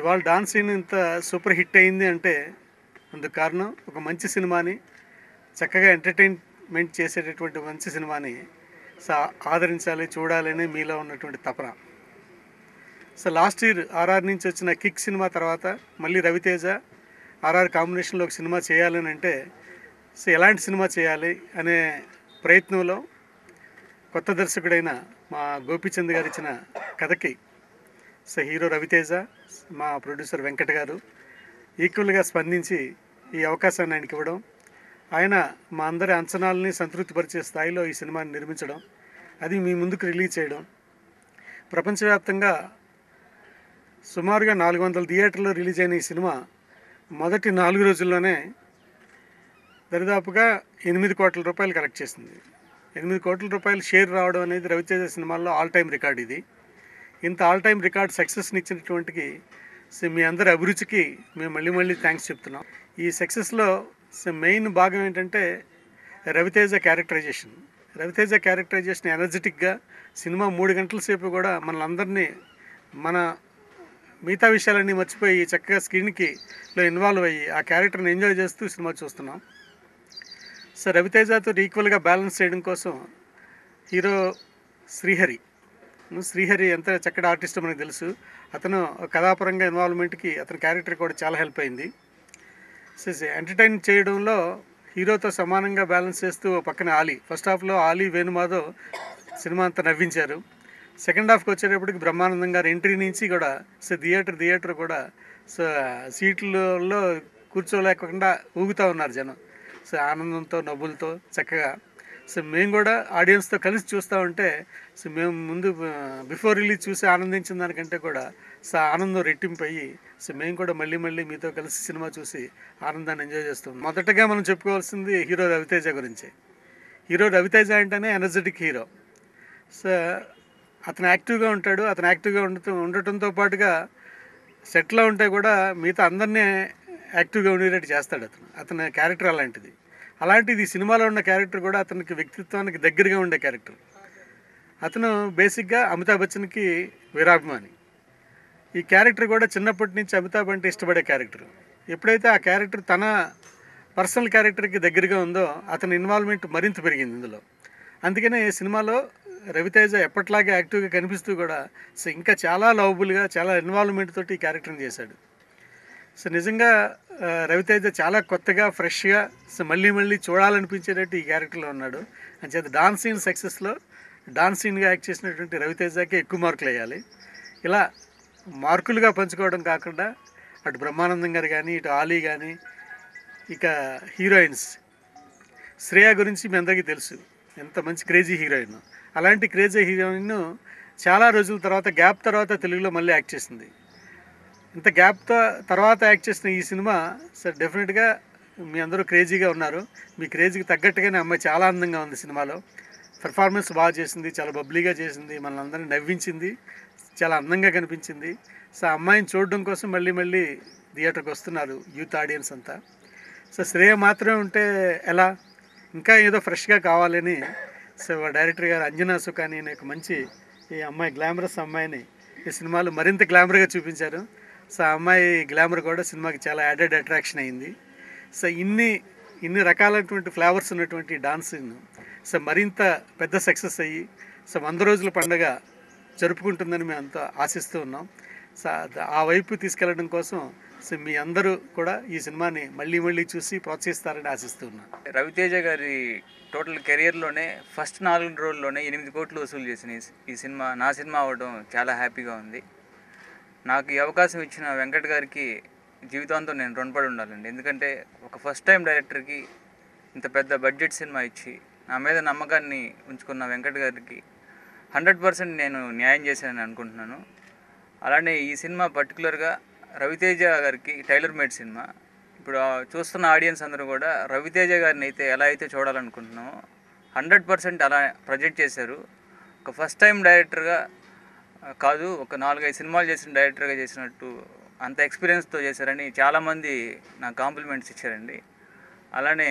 ఇవాళ dance scene ఇంత super hit అయింది అంటే అందుకు కారణం ఒక మంచి సినిమాని చక్కగా ఎంటర్టైన్మెంట్ చేసేటటువంటి మంచి సినిమాని ఆదరించాలి, చూడాలని మీలో ఉన్నటువంటి తపన. లాస్ట్ ఇయర్ ఆర్ఆర్ నుంచి వచ్చిన కిక్ సినిమా తర్వాత మళ్ళీ రవితేజ ఆర్ఆర్ కాంబినేషన్లో ఒక సినిమా చేయాలని అంటే ఎలాంటి సినిమా చేయాలి అనే ప్రయత్నంలో కొత్త దర్శకుడైన మా గోపీచంద్ గారు ఇచ్చిన కథకి హీరో రవితేజ, మా ప్రొడ్యూసర్ వెంకట్ గారు ఈక్వల్గా స్పందించి ఈ అవకాశాన్ని ఆయనకి ఇవ్వడం, ఆయన మా అందరి అంచనాలని సంతృప్తిపరిచే స్థాయిలో ఈ సినిమాని నిర్మించడం, అది మీ ముందుకు రిలీజ్ చేయడం, ప్రపంచవ్యాప్తంగా సుమారుగా 400 థియేటర్లో రిలీజ్ అయిన ఈ సినిమా మొదటి 4 రోజుల్లోనే దరిదాపుగా 8 కోట్ల రూపాయలు కలెక్ట్ చేసింది. 8 కోట్ల రూపాయలు షేర్ రావడం అనేది రవితేజ సినిమాల్లో ఆల్ టైమ్ రికార్డ్. ఇది ఇంత ఆల్ టైమ్ రికార్డ్ సక్సెస్ని ఇచ్చినటువంటికి మీ అందరి అభిరుచికి మేము మళ్ళీ థ్యాంక్స్ చెప్తున్నాం. ఈ సక్సెస్లో మెయిన్ భాగం ఏంటంటే రవితేజ క్యారెక్టరైజేషన్ ఎనర్జెటిక్గా సినిమా 3 గంటల సేపు కూడా మనలందరినీ మన మిగతా విషయాలన్నీ మర్చిపోయి చక్కగా స్క్రీన్కి ఇన్వాల్వ్ అయ్యి ఆ క్యారెక్టర్ని ఎంజాయ్ చేస్తూ సినిమా చూస్తున్నాం. రవితేజతో ఈక్వల్గా బ్యాలెన్స్ చేయడం కోసం హీరో శ్రీహరి ఎంత చక్కటి ఆర్టిస్ట్ మనకు తెలుసు. అతను కథాపరంగా ఇన్వాల్వ్మెంట్కి అతని క్యారెక్టర్ కూడా చాలా హెల్ప్ అయింది. ఎంటర్టైన్ చేయడంలో హీరోతో సమానంగా బ్యాలెన్స్ చేస్తూ పక్కన ఆలీ, ఫస్ట్ హాఫ్లో ఆలీ వేణుమాధవ్ సినిమా అంతా నవ్వించారు. సెకండ్ హాఫ్కి వచ్చేటప్పటికి బ్రహ్మానందం గారు ఎంట్రీ నుంచి కూడా థియేటర్ కూడా సీట్లలో కూర్చోలేకుండా ఊగుతూ ఉన్నారు జనం. ఆనందంతో నవ్వులతో చక్కగా. మేము కూడా ఆడియన్స్తో కలిసి చూస్తూ ఉంటే మేము ముందు బిఫోర్ రిలీజ్ చూసి ఆనందించిన దానికంటే కూడా ఆనందం రెట్టింపు అయ్యి మేము కూడా మళ్ళీ మీతో కలిసి సినిమా చూసి ఆనందాన్ని ఎంజాయ్ చేస్తాం. మొదటగా మనం చెప్పుకోవాల్సింది హీరో రవితేజ గురించి. హీరో రవితేజ అంటేనే ఎనర్జెటిక్ హీరో. అతను యాక్టివ్గా ఉంటాడు. అతను యాక్టివ్గా ఉండటంతో పాటుగా సెట్లో ఉంటే కూడా మిగతా అందరినీ యాక్టివ్గా ఉండేటట్టు చేస్తాడు. అతని క్యారెక్టర్ అలాంటిది ఈ సినిమాలో ఉన్న క్యారెక్టర్ కూడా అతనికి వ్యక్తిత్వానికి దగ్గరగా ఉండే క్యారెక్టర్. అతను బేసిక్గా అమితాబ్ బచ్చన్కి వీరాభిమాని. ఈ క్యారెక్టర్ కూడా చిన్నప్పటి నుంచి అమితాబ్ అంటే ఇష్టపడే క్యారెక్టర్. ఎప్పుడైతే ఆ క్యారెక్టర్ తన పర్సనల్ క్యారెక్టర్కి దగ్గరగా ఉందో అతని ఇన్వాల్వ్మెంట్ మరింత పెరిగింది ఇందులో. అందుకనే సినిమాలో రవితేజ ఎప్పట్లాగే యాక్టివ్గా కనిపిస్తూ కూడా ఇంకా చాలా లవబుల్గా, చాలా ఇన్వాల్వ్మెంట్ తోటి ఈ క్యారెక్టర్ని చేశాడు. నిజంగా రవితేజ చాలా కొత్తగా, ఫ్రెష్గా మళ్ళీ చూడాలనిపించేటట్టు ఈ క్యారెక్టర్లో ఉన్నాడు. అంచేత డాన్స్ సీన్గా యాక్ట్ చేసినటువంటి రవితేజకి ఎక్కువ మార్కులు వేయాలి. ఇలా మార్కులుగా పంచుకోవడం కాకుండా అటు బ్రహ్మానందం గారు కానీ, ఇటు ఆలీ కానీ, ఇక హీరోయిన్స్ శ్రేయ గురించి మీ అందరికీ తెలుసు, ఎంత మంచి క్రేజీ హీరోయిన్. అలాంటి క్రేజీ హీరోయిన్ చాలా రోజుల గ్యాప్ తర్వాత తెలుగులో మళ్ళీ యాక్ట్ చేసింది. ఇంత గ్యాప్తో తర్వాత యాక్ట్ చేసిన ఈ సినిమా డెఫినెట్గా మీ అందరూ క్రేజీగా ఉన్నారు. మీ క్రేజీకి తగ్గట్టుగానే అమ్మాయి చాలా అందంగా ఉంది. సినిమాలో పెర్ఫార్మెన్స్ బాగా చేసింది, చాలా బబ్లీగా చేసింది, మనల్ని అందరినీ నవ్వించింది, చాలా అందంగా కనిపించింది. అమ్మాయిని చూడడం కోసం మళ్ళీ థియేటర్కి వస్తున్నారు యూత్ ఆడియన్స్ అంతా. శ్రేయ మాత్రమే ఉంటే ఎలా, ఇంకా ఏదో ఫ్రెష్గా కావాలని డైరెక్టర్ గారు అంజనా సుఖాని అనే ఒక మంచి ఈ అమ్మాయి, గ్లామరస్ అమ్మాయిని ఈ సినిమాలో మరింత గ్లామర్గా చూపించారు. అమ్మాయి గ్లామర్ కూడా సినిమాకి చాలా యాడెడ్ అట్రాక్షన్ అయింది. ఇన్ని రకాలైనటువంటి ఫ్లేవర్స్ ఉన్నటువంటి డాన్స్ను మరింత పెద్ద సక్సెస్ అయ్యి 100 రోజుల పండుగ జరుపుకుంటుందని మేము అంతా ఆశిస్తూ ఉన్నాం. ఆ వైపు తీసుకెళ్లడం కోసం మీ అందరూ కూడా ఈ సినిమాని మళ్ళీ చూసి ప్రోత్సహిస్తారని ఆశిస్తూ ఉన్నాం. రవితేజ గారి టోటల్ కెరియర్లోనే ఫస్ట్ 4 రోజుల్లోనే 8 కోట్లు వసూలు చేసిన ఈ సినిమా నా సినిమా అవ్వడం చాలా హ్యాపీగా ఉంది. నాకు ఈ అవకాశం ఇచ్చిన వెంకట్ గారికి జీవితాంతం నేను రుణపడి ఉండాలండి. ఎందుకంటే ఒక ఫస్ట్ టైం డైరెక్టర్కి ఇంత పెద్ద బడ్జెట్ సినిమా ఇచ్చి నా మీద నమ్మకాన్ని ఉంచుకున్న వెంకట్ గారికి 100% నేను న్యాయం చేశానని అనుకుంటున్నాను. అలానే ఈ సినిమా పర్టికులర్గా రవితేజ గారికి టైలర్ మేడ్ సినిమా. ఇప్పుడు చూస్తున్న ఆడియన్స్ అందరూ కూడా రవితేజ గారిని అయితే ఎలా అయితే చూడాలనుకుంటున్నామో 100% అలా ప్రొజెక్ట్ చేశారు. ఒక ఫస్ట్ టైం డైరెక్టర్గా కాదు, ఒక 4-5 సినిమాలు చేసిన డైరెక్టర్గా చేసినట్టు అంత ఎక్స్పీరియన్స్తో చేశారని చాలామంది నాకు కాంప్లిమెంట్స్ ఇచ్చారండి. అలానే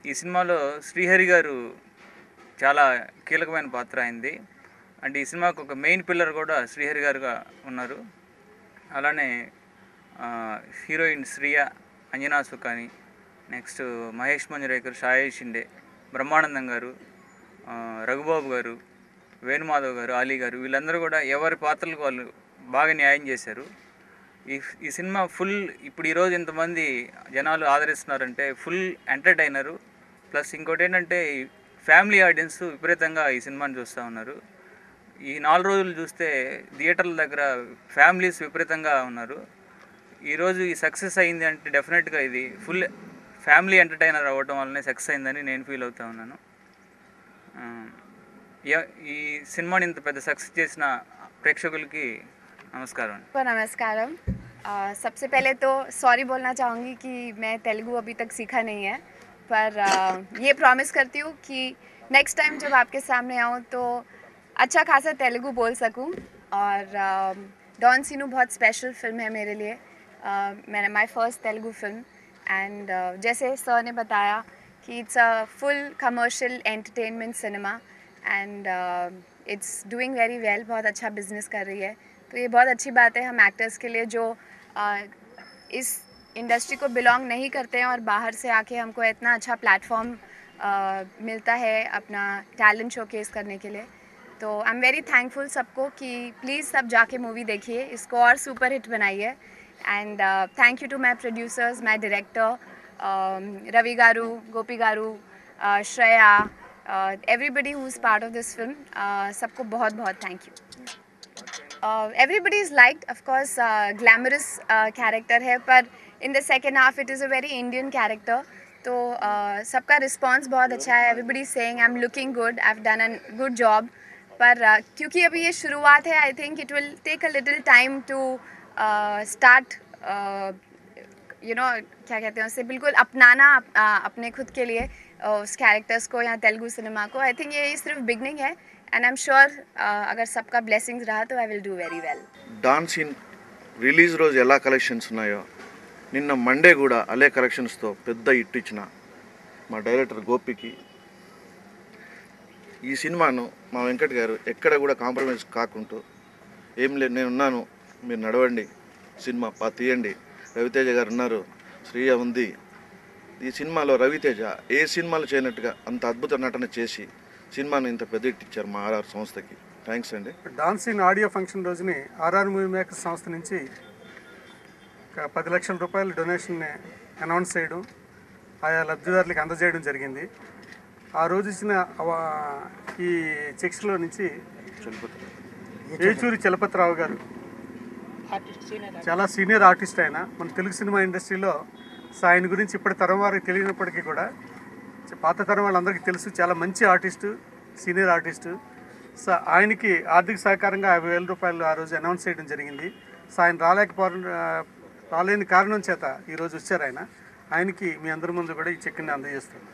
ఈ సినిమాలో శ్రీహరి గారు చాలా కీలకమైన పాత్ర అయింది. అంటే ఈ సినిమాకు ఒక మెయిన్ పిల్లర్ కూడా శ్రీహరి గారుగా ఉన్నారు. అలానే హీరోయిన్ శ్రియ, అంజనా సుకాని, నెక్స్ట్ మహేష్ మంజరేకర్, సాయి షిండే, బ్రహ్మానందం గారు, రఘుబాబు గారు, వేణుమాధవ్ గారు, అలీ గారు, వీళ్ళందరూ కూడా ఎవరి పాత్రలకు వాళ్ళు బాగా న్యాయం చేశారు. ఈ సినిమా ఫుల్ ఇప్పుడు ఈరోజు ఇంతమంది జనాలు ఆదరిస్తున్నారంటే ఫుల్ ఎంటర్టైనరు. ప్లస్ ఇంకోటి ఏంటంటే ఫ్యామిలీ ఆడియన్స్ విపరీతంగా ఈ సినిమాని చూస్తూ ఉన్నారు. ఈ 4 రోజులు చూస్తే థియేటర్ల దగ్గర ఫ్యామిలీస్ విపరీతంగా ఉన్నారు. ఈరోజు ఈ సక్సెస్ అయింది అంటే డెఫినెట్గా ఇది ఫుల్ ఫ్యామిలీ ఎంటర్టైనర్ అవ్వటం వల్లనే సక్సెస్ అయిందని నేను ఫీల్ అవుతా ఉన్నాను. ఈ సినిమాని ఇంత పెద్ద సక్సెస్ చేసిన ప్రేక్షకులకి నమస్కారం. नमस्कारम। सबसे पहले तो सॉरी बोलना चाहूँगी कि मैं तेलुगु अभी तक सीखा नहीं है, पर ये प्रॉमिस करती हूँ कि नेक्स्ट टाइम जब आपके सामने आऊँ तो अच्छा खासा तेलुगु बोल सकूँ। और डॉन सीनू बहुत स्पेशल फिल्म है मेरे लिए। मैंने my first Telugu film and जैसे सर ने बताया कि it's a full commercial entertainment cinema and it's doing very well, बहुत अच्छा बिजनेस कर रही है। तो ये बहुत अच्छी बात है हम एक्टर्स के लिए जो इस इंडस्ट्री को बिलोंग नहीं करते हैं और बाहर से आके हमको इतना अच्छा प्लेटफॉर्म मिलता है अपना टैलेंट शोकेस करने के लिए। तो आई एम वेरी थैंकफुल सबको कि प्लीज़ सब जाके मूवी देखिए, इसको और सुपर हिट बनाइए। And thank you to my producers, my director Ravi garu, Gopi garu, Shreya, everybody who is part of this film, सबको बहुत बहुत thank you. Everybody is liked, of course, glamorous character है, पर in the second half it is a very Indian character. तो सबका response बहुत अच्छा है. Everybody is saying I'm looking good, I've done a good job. पर क्योंकि अभी ये शुरुआत है, I think it will take a little time to start, you know, क्या कहते हैं उसे, बिल्कुल अपनाना अपने खुद के लिए उस कैरेक्टर्स को या तेलुगु सिनेमा को. आई थिंक ये सिर्फ बिगनिंग है and I'm sure अगर सबका blessings रहा तो I will do very well. Don Seenu release రోజు ఎలా కలెక్షన్స్ ఉన్నాయో నిన్న మండే కూడా అలే కలెక్షన్స్తో పెద్ద హిట్ ఇచ్చిన మా డైరెక్టర్ గోపికి ఈ సినిమాను మా వెంకట్ గారు ఎక్కడ కూడా కాంప్రమైజ్ కాకుంటూ ఏం లేదు నేనున్నాను, మీరు నడవండి, సినిమా తీయండి, రవితేజ గారు ఉన్నారు, శ్రీయ ఉంది. ఈ సినిమాలో రవితేజ ఏ సినిమాలు చేయనట్టుగా అంత అద్భుత నటన చేసి సినిమాని ఇంత పెద్ద హిట్ ఇచ్చారు మా ఆర్ఆర్ సంస్థకి. థ్యాంక్స్ అండి. డాన్సింగ్ ఆడియో ఫంక్షన్ రోజుని ఆర్ఆర్ మూవీ మేకర్స్ సంస్థ నుంచి 10 లక్షల రూపాయల డొనేషన్ని అనౌన్స్ చేయడం, ఆయా లబ్ధిదారులకు అందజేయడం జరిగింది. ఆ రోజు ఇచ్చిన ఈ చెక్స్లో నుంచి ఏచూరి చలపతిరావు గారు చాలా సీనియర్ ఆర్టిస్ట్, ఆయన మన తెలుగు సినిమా ఇండస్ట్రీలో ఆయన గురించి ఇప్పటి తరం వారికి తెలియనప్పటికీ కూడా పాత తరం వాళ్ళందరికీ తెలుసు, చాలా మంచి ఆర్టిస్టు, సీనియర్ ఆర్టిస్టు. సో ఆయనకి ఆర్థిక సహకారంగా 50,000 రూపాయలు ఆ రోజు అనౌన్స్ చేయడం జరిగింది. సో ఆయన రాలేని కారణం చేత ఈరోజు వచ్చారు ఆయన. ఆయనకి మీ అందరి ముందు కూడా ఈ చెక్ని అందజేస్తాను.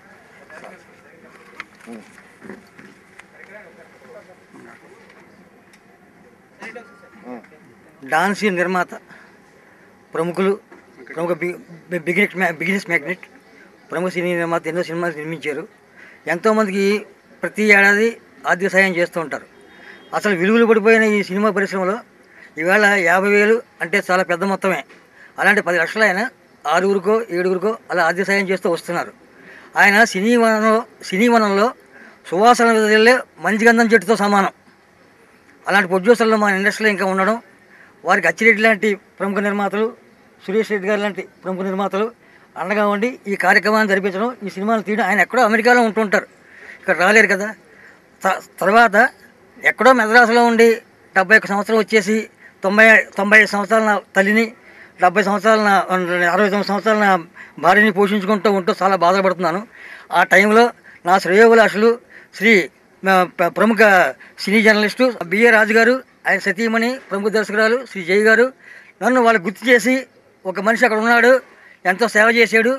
డాన్స్ నిర్మాత, ప్రముఖ బిజినెస్ మ్యాగ్నెట్, ప్రముఖ సినీ నిర్మాత, ఎన్నో సినిమాలు నిర్మించారు. ఎంతోమందికి ప్రతి ఏడాది ఆర్థిక సాయం చేస్తూ ఉంటారు. అసలు విలువలు పడిపోయిన ఈ సినిమా పరిశ్రమలో ఈవేళ 50,000 అంటే చాలా పెద్ద మొత్తమే. అలాంటి 10 లక్షలు ఆయన 6గురికో 7గురికో అలా ఆర్థిక సాయం చేస్తూ వస్తున్నారు. ఆయన సినీవనంలో సువాసన వెదజల్లే మంచిగంధం చెట్టుతో సమానం. అలాంటి ప్రొడ్యూసర్లు మన ఇండస్ట్రీలో ఇంకా ఉండడం, వారికి అచ్చిరెడ్డి లాంటి ప్రముఖ నిర్మాతలు, సురేష్ రెడ్డి గారు లాంటి ప్రముఖ నిర్మాతలు అండగా ఉండి ఈ కార్యక్రమాన్ని జరిపించడం, ఈ సినిమాలు తీయడం. ఆయన ఎక్కడో అమెరికాలో ఉంటుంటారు, ఇక్కడ రాలేరు కదా. తర్వాత ఎక్కడో మెద్రాసులో ఉండి 71 సంవత్సరం వచ్చేసి 95 సంవత్సరాల నా తల్లిని, 70 సంవత్సరాల 69 సంవత్సరాల నా భార్యని పోషించుకుంటూ చాలా బాధపడుతున్నాను. ఆ టైంలో నా శ్రేయోభిలాషులు శ్రీ ప్రముఖ సినీ జర్నలిస్టు బిఏ రాజు గారు, ఆయన సతీమణి ప్రముఖ దర్శకురాలు శ్రీ జై గారు నన్ను వాళ్ళు గుర్తు చేసి, ఒక మనిషి అక్కడ ఉన్నాడు, ఎంతో సేవ చేశాడు,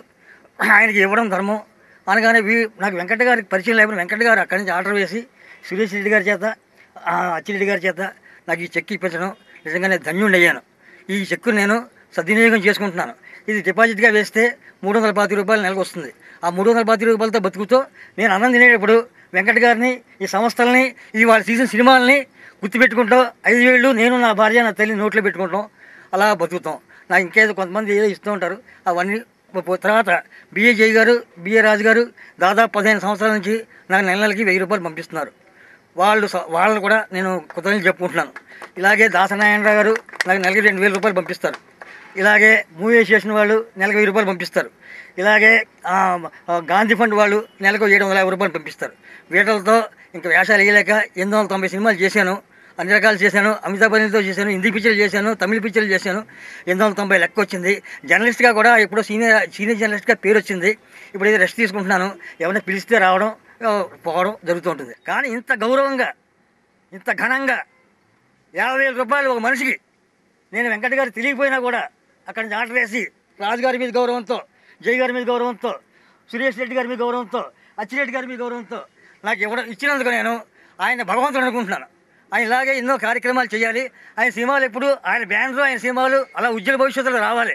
ఆయనకి ఇవ్వడం ధర్మం అనగానే నాకు వెంకట గారికి పరిచయం లేకపోతే వెంకట గారు అక్కడి నుంచి ఆర్డర్ వేసి సురేష్ రెడ్డి గారి చేత, అచ్చిరెడ్డి గారి చేత నాకు ఈ చెక్ ఇప్పించడం నిజంగానే ధన్యుడిని అయ్యాను. ఈ చెక్కు నేను సద్వినియోగం చేసుకుంటున్నాను. ఇది డిపాజిట్గా వేస్తే 325 రూపాయలు నెలకు వస్తుంది. ఆ 325 రూపాయలతో బతుకుతూ నేను అన్నం తినేటప్పుడు వెంకట గారిని, ఈ సంస్థలని, ఈ వాళ్ళు తీసిన సినిమాలని గుర్తుపెట్టుకుంటాం. 5 ఏళ్ళు నేను, నా భార్య, నా తల్లి నోట్లో పెట్టుకుంటాం, అలా బతుకుతాం. నాకు ఇంకేదో కొంతమంది ఏదో ఇస్తూ ఉంటారు. అవన్నీ తర్వాత బిఏ జై గారు, బిఏ రాజు గారు దాదాపు 15 సంవత్సరాల నుంచి నాకు నెలకి 1000 రూపాయలు పంపిస్తున్నారు. వాళ్ళని కూడా నేను కృతజ్ఞతలు చెప్పుకుంటున్నాను. ఇలాగే దాసనారాయణరావు గారు నాకు నెలకి 2000 రూపాయలు పంపిస్తారు. ఇలాగే మూవీ చేసిన వాళ్ళు నెలకు 1000 రూపాయలు పంపిస్తారు. ఇలాగే గాంధీ ఫండ్ వాళ్ళు నెలకు 750 రూపాయలు పంపిస్తారు. వీటితో ఇంకా వేషాలు వేయలేక 890 సినిమాలు చేశాను, అన్ని రకాలు చేశాను. అమితాబ్ బచ్చన్తో చేశాను, హిందీ పిక్చర్లు చేశాను, తమిళ పిక్చర్లు చేశాను. 890 లెక్క వచ్చింది. జర్నలిస్ట్గా కూడా ఎప్పుడో సీనియర్ జర్నలిస్ట్గా పేరు వచ్చింది. ఇప్పుడు ఏదో రెస్ట్ తీసుకుంటున్నాను. ఎవరైనా పిలిస్తే రావడం పోవడం జరుగుతూ ఉంటుంది. కానీ ఇంత గౌరవంగా, ఇంత ఘనంగా 50,000 రూపాయలు ఒక మనిషికి నేను వెంకట గారు తెలియకపోయినా కూడా అక్కడి నుంచి ఆర్డర్ వేసి రాజుగారి మీద గౌరవంతో, జై గారి మీద గౌరవంతో, సురేష్ రెడ్డి గారి మీద గౌరవంతో, అచ్చిరెడ్డి గారి మీద గౌరవంతో నాకు ఇచ్చినందుకు నేను ఆయన భగవంతుడు అనుకుంటున్నాను. ఆయన ఇలాగే ఎన్నో కార్యక్రమాలు చేయాలి. ఆయన సినిమాలు ఎప్పుడు ఆయన బ్యానర్, ఆయన సినిమాలు అలా ఉజ్వల భవిష్యత్తులో రావాలి.